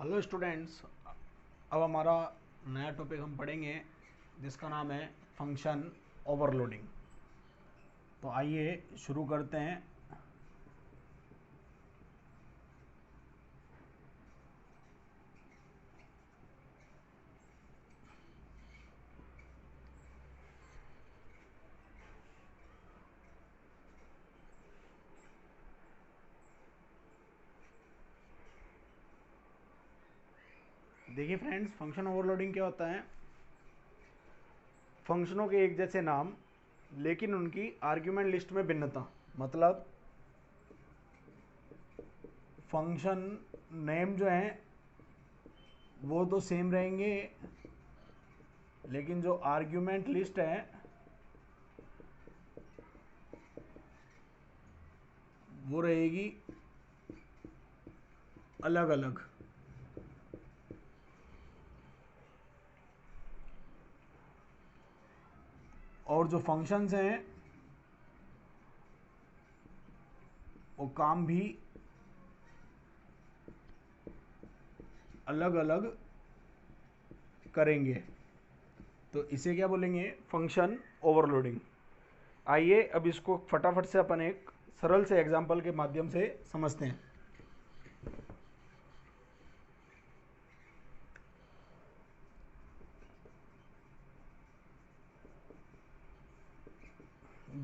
Hello students, अब हमारा नया टॉपिक हम पढ़ेंगे जिसका नाम है फंक्शन ओवरलोडिंग। तो आइए शुरू करते हैं। देखिए फ्रेंड्स, फंक्शन ओवरलोडिंग क्या होता है। फंक्शनों के एक जैसे नाम लेकिन उनकी आर्ग्यूमेंट लिस्ट में भिन्नता। मतलब फंक्शन नेम जो हैं वो तो सेम रहेंगे, लेकिन जो आर्ग्यूमेंट लिस्ट है वो रहेगी अलग अलग। और जो फंक्शंस हैं वो काम भी अलग अलग करेंगे। तो इसे क्या बोलेंगे? Function overloading. आइए अब इसको फटाफट से अपन एक सरल से एग्जांपल के माध्यम से समझते हैं।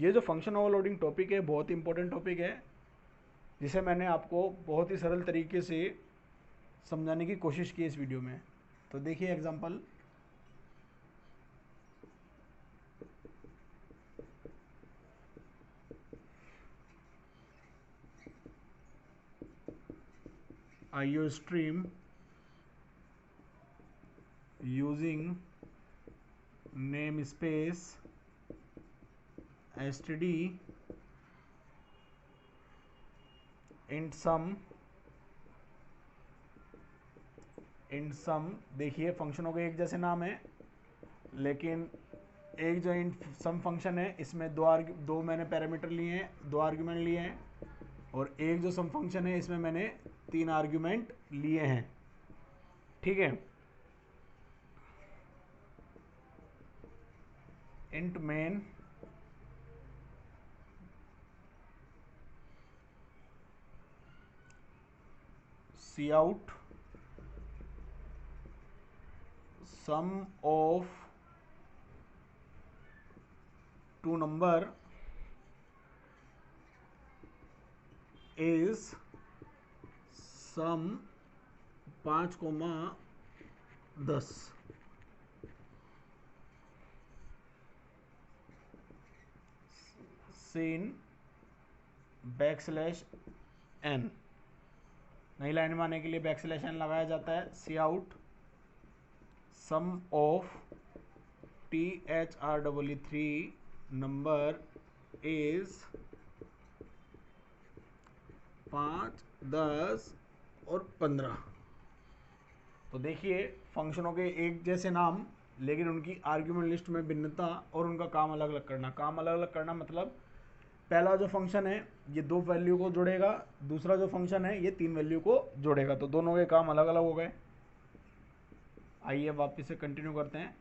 ये जो फंक्शन ओवरलोडिंग टॉपिक है बहुत ही इंपॉर्टेंट टॉपिक है, जिसे मैंने आपको बहुत ही सरल तरीके से समझाने की कोशिश की इस वीडियो में। तो देखिए example. IO stream using namespace std int sum। देखिए फंक्शनों के एक जैसे नाम है, लेकिन एक जो इंट सम फंक्शन है इसमें दो मैंने पैरामीटर लिए हैं, दो आर्ग्यूमेंट लिए हैं। और एक जो सम फंक्शन है इसमें मैंने 3 आर्ग्यूमेंट लिए हैं। ठीक है। Int main C out sum of two number is sum 5,10। सीन \n। नई लाइन में आने के लिए \n लगाया जाता है। C out sum of THR3 number is 5, 10 और 15। तो देखिए फंक्शनों के एक जैसे नाम लेकिन उनकी आर्ग्यूमेंट लिस्ट में भिन्नता और उनका काम अलग अलग करना। काम अलग अलग करना मतलब पहला जो फंक्शन है ये 2 वैल्यू को जोड़ेगा, दूसरा जो फंक्शन है ये 3 वैल्यू को जोड़ेगा। तो दोनों के काम अलग अलग हो गए। आइए वापस से कंटिन्यू करते हैं।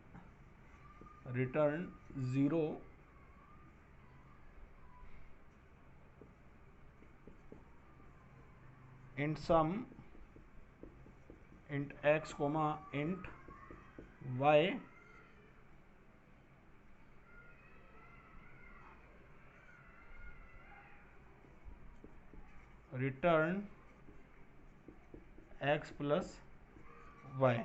Return 0 int sum int x int y return x plus y।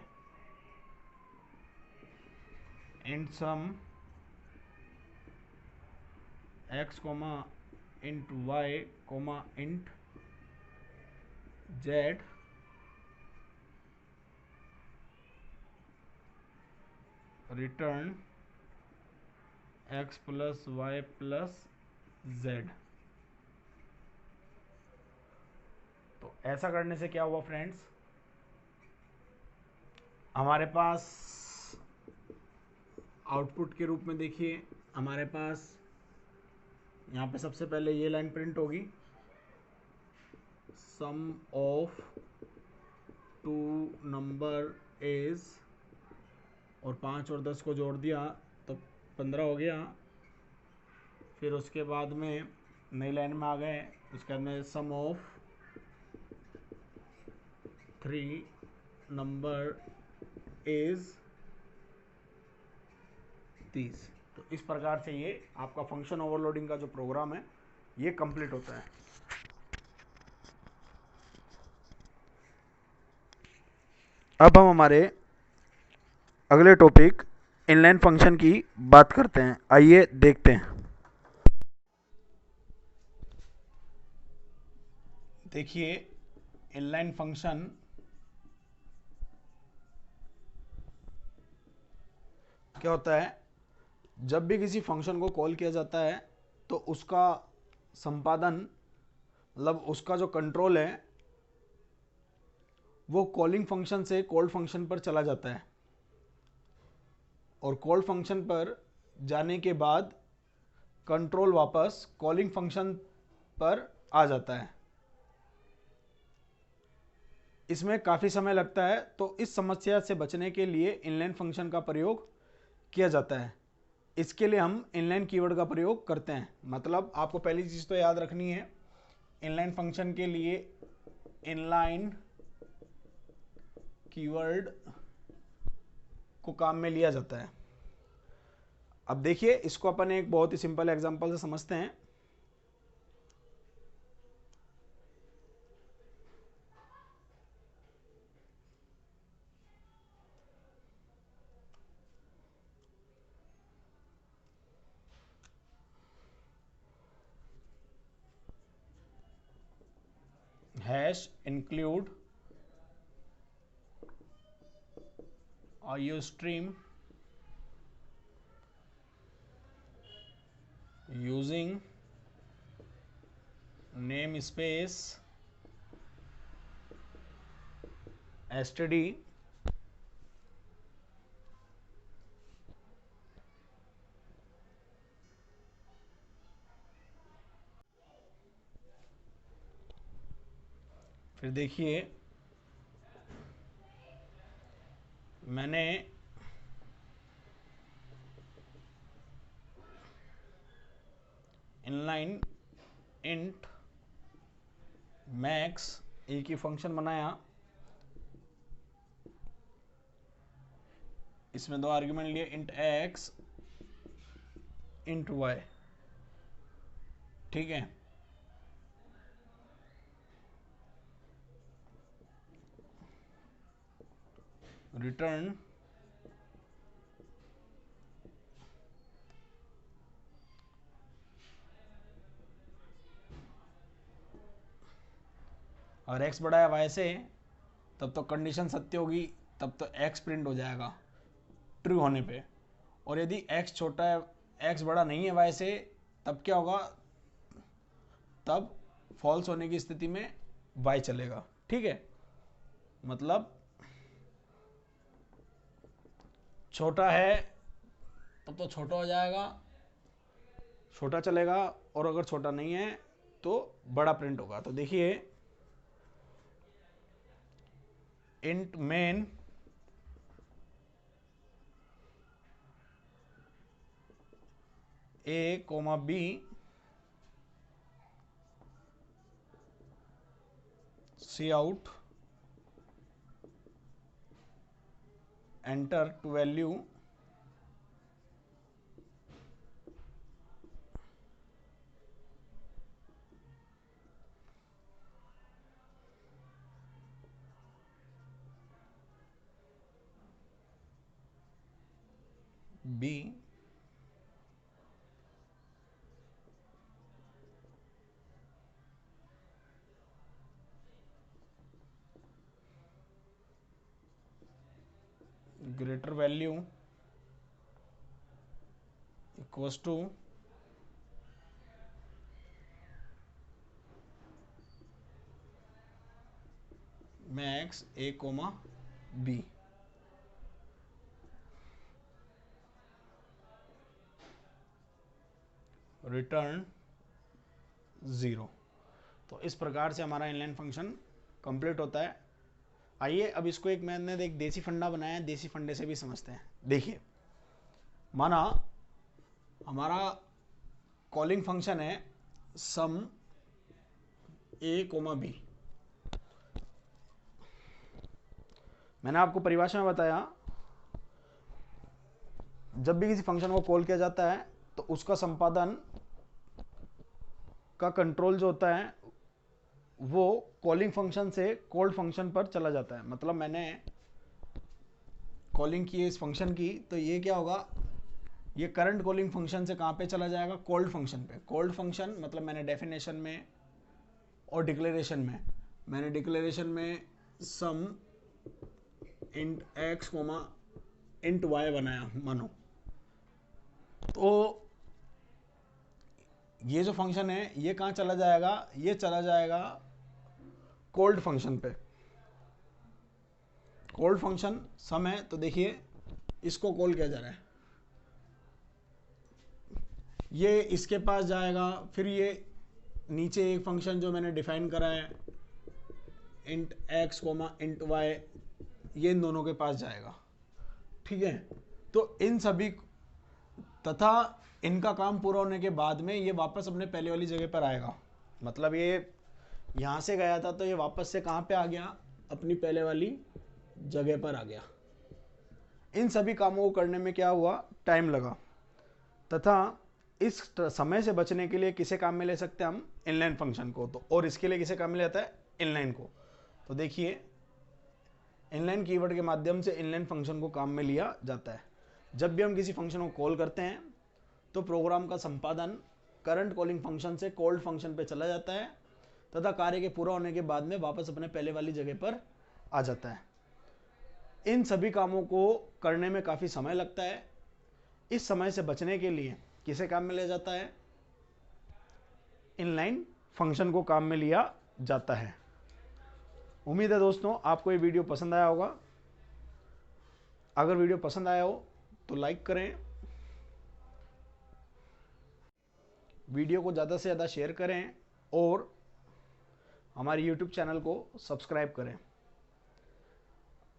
int sum x int y int z return x plus y plus z। तो ऐसा करने से क्या हुआ फ्रेंड्स, हमारे पास आउटपुट के रूप में देखिए हमारे पास यहाँ पे सबसे पहले ये लाइन प्रिंट होगी, सम ऑफ 2 नंबर इज, और 5 और 10 को जोड़ दिया तो 15 हो गया। फिर उसके बाद में नई लाइन में आ गए, उसके बाद में सम ऑफ 3 नंबर इज 30। तो इस प्रकार से ये आपका फंक्शन ओवरलोडिंग का जो प्रोग्राम है ये कंप्लीट होता है। अब हम हमारे अगले टॉपिक इनलाइन फंक्शन की बात करते हैं, आइए देखते हैं। देखिए इनलाइन फंक्शन क्या होता है, जब भी किसी फंक्शन को कॉल किया जाता है तो उसका संपादन, मतलब उसका जो कंट्रोल है वो कॉलिंग फंक्शन से कॉल्ड फंक्शन पर चला जाता है, और कॉल्ड फंक्शन पर जाने के बाद कंट्रोल वापस कॉलिंग फंक्शन पर आ जाता है। इसमें काफ़ी समय लगता है, तो इस समस्या से बचने के लिए इनलाइन फंक्शन का प्रयोग किया जाता है। इसके लिए हम इनलाइन कीवर्ड का प्रयोग करते हैं। मतलब आपको पहली चीज़ तो याद रखनी है, इनलाइन फंक्शन के लिए इनलाइन कीवर्ड को काम में लिया जाता है। अब देखिए इसको अपन एक बहुत ही सिंपल एग्जांपल से समझते हैं। Hash include IOStream using namespace std फिर देखिए मैंने इनलाइन इंट मैक्स एक ही फंक्शन बनाया, इसमें दो आर्ग्यूमेंट लिए, इंट एक्स इंट वाई, ठीक है। रिटर्न और x बड़ा है y से, तब तो कंडीशन सत्य होगी, तब तो x प्रिंट हो जाएगा ट्रू होने पे। और यदि x छोटा है, x बड़ा नहीं है y से, तब क्या होगा, तब फॉल्स होने की स्थिति में y चलेगा, ठीक है। मतलब छोटा है तब तो छोटा हो जाएगा, छोटा चलेगा, और अगर छोटा नहीं है तो बड़ा प्रिंट होगा। तो देखिए int main a comma b c out enter two value b greater value equals to max a comma b. Return 0। तो इस प्रकार से हमारा इनलाइन फंक्शन कंप्लीट होता है। आइए अब इसको मैंने एक देसी फंडा बनाया है, देसी फंडे से भी समझते हैं। देखिए, माना हमारा कॉलिंग फंक्शन है सम ए कोमा बी। मैंने आपको परिभाषा में बताया, जब भी किसी फंक्शन को कॉल किया जाता है तो उसका संपादन का कंट्रोल जो होता है वो कॉलिंग फंक्शन से कॉल्ड फंक्शन पर चला जाता है। मतलब मैंने कॉलिंग की इस फंक्शन की, तो ये क्या होगा, ये करंट कॉलिंग फंक्शन से कहाँ पे चला जाएगा, कॉल्ड फंक्शन पे। कॉल्ड फंक्शन मतलब मैंने डेफिनेशन में और डिक्लेरेशन में, मैंने डिक्लेरेशन में sum int x comma int Y बनाया मानो, तो ये जो फंक्शन है ये कहाँ चला जाएगा, ये चला जाएगा कॉल्ड फंक्शन पे। कॉल्ड फंक्शन सम है, तो देखिए इसको कॉल किया जा रहा है, ये इसके पास जाएगा, फिर ये नीचे एक फंक्शन जो मैंने डिफाइन करा है int x comma int y, ये इन दोनों के पास जाएगा। ठीक है, तो इन सभी तथा इनका काम पूरा होने के बाद में ये वापस अपने पहले वाली जगह पर आएगा। मतलब ये यहाँ से गया था तो ये वापस से कहाँ पे आ गया, अपनी पहले वाली जगह पर आ गया। इन सभी कामों को करने में क्या हुआ, टाइम लगा, तथा इस समय से बचने के लिए किसे काम में ले सकते हैं हम, इनलाइन फंक्शन को। तो और इसके लिए किसे काम में लेता है, इनलाइन को। तो देखिए इनलाइन कीवर्ड के माध्यम से इनलाइन फंक्शन को काम में लिया जाता है। जब भी हम किसी फंक्शन को कॉल करते हैं तो प्रोग्राम का संपादन करंट कॉलिंग फंक्शन से कॉल्ड फंक्शन पे चला जाता है तथा कार्य के पूरा होने के बाद में वापस अपने पहले वाली जगह पर आ जाता है। इन सभी कामों को करने में काफ़ी समय लगता है। इस समय से बचने के लिए किसे काम में लिया जाता है, इनलाइन फंक्शन को काम में लिया जाता है। उम्मीद है दोस्तों आपको ये वीडियो पसंद आया होगा। अगर वीडियो पसंद आया हो तो लाइक करें, वीडियो को ज़्यादा से ज़्यादा शेयर करें और हमारे YouTube चैनल को सब्सक्राइब करें।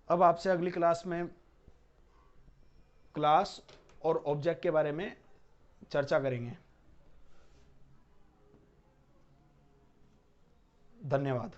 अब आपसे अगली क्लास में क्लास और ऑब्जेक्ट के बारे में चर्चा करेंगे। धन्यवाद।